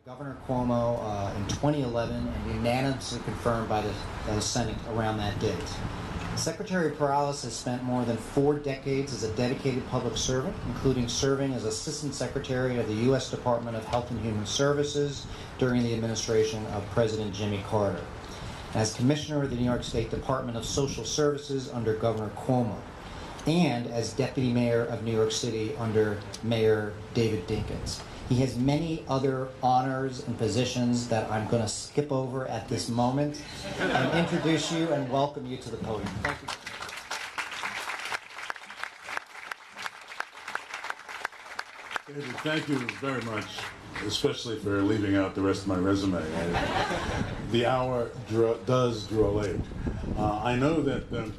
Governor Cuomo in 2011 and unanimously confirmed by the Senate around that date. Secretary Perales has spent more than 4 decades as a dedicated public servant, including serving as Assistant Secretary of the U.S. Department of Health and Human Services during the administration of President Jimmy Carter, as Commissioner of the New York State Department of Social Services under Governor Cuomo, and as Deputy Mayor of New York City under Mayor David Dinkins. He has many other honors and positions that I'm going to skip over at this moment and introduce you and welcome you to the podium. Thank you. David, thank you very much, especially for leaving out the rest of my resume. The hour does draw late. I know that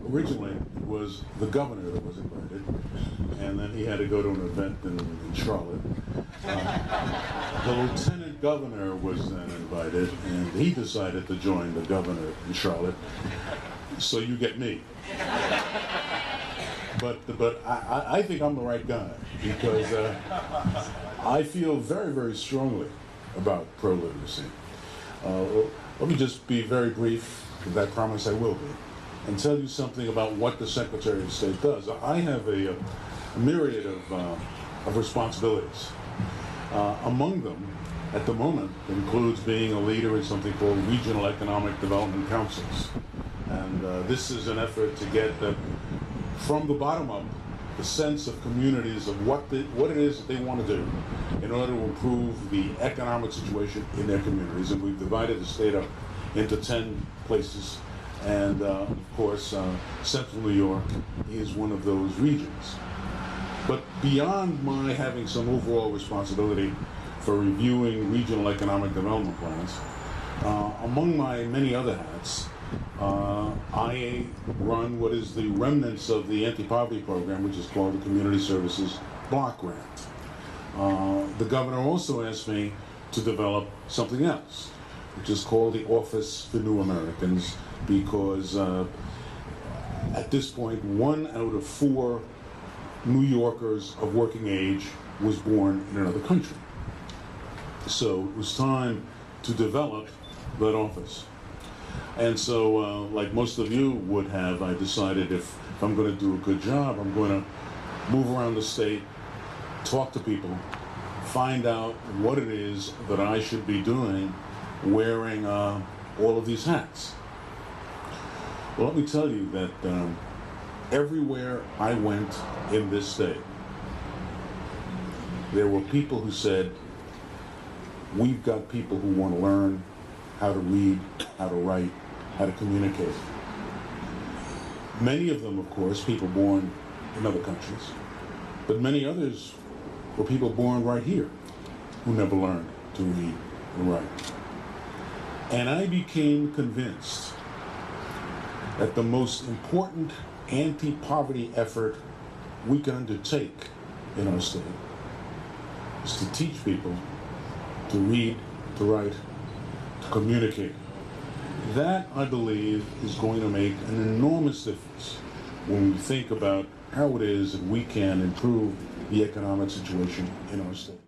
originally it was the governor that was invited, and then he had to go to an event in Charlotte. The lieutenant governor was then invited, and he decided to join the governor in Charlotte. So you get me. But I think I'm the right guy, because I feel very, very strongly about pro-literacy. Let me just be very brief, because I promise I will be, and tell you something about what the Secretary of State does. I have a myriad of responsibilities. Among them, at the moment, includes being a leader in something called Regional Economic Development Councils. And this is an effort to get from the bottom up the sense of communities of what it is that they want to do in order to improve the economic situation in their communities. And we've divided the state up into 10 places. And of course, Central New York is one of those regions. But beyond my having some overall responsibility for reviewing regional economic development plans, among my many other hats, I run what is the remnants of the anti-poverty program, which is called the Community Services Block Grant. The governor also asked me to develop something else, which is called the Office for New Americans, because at this point, 1 out of 4 New Yorkers of working age was born in another country. So it was time to develop that office. And so, like most of you would have, I decided if I'm going to do a good job, I'm going to move around the state, talk to people, find out what it is that I should be doing wearing all of these hats. Well, let me tell you that everywhere I went in this state, there were people who said, we've got people who want to learn how to read, how to write, how to communicate. Many of them, of course, people born in other countries, but many others were people born right here who never learned to read and write. And I became convinced that the most important anti-poverty effort we can undertake in our state is to teach people to read, to write, to communicate. That, I believe, is going to make an enormous difference when we think about how it is that we can improve the economic situation in our state.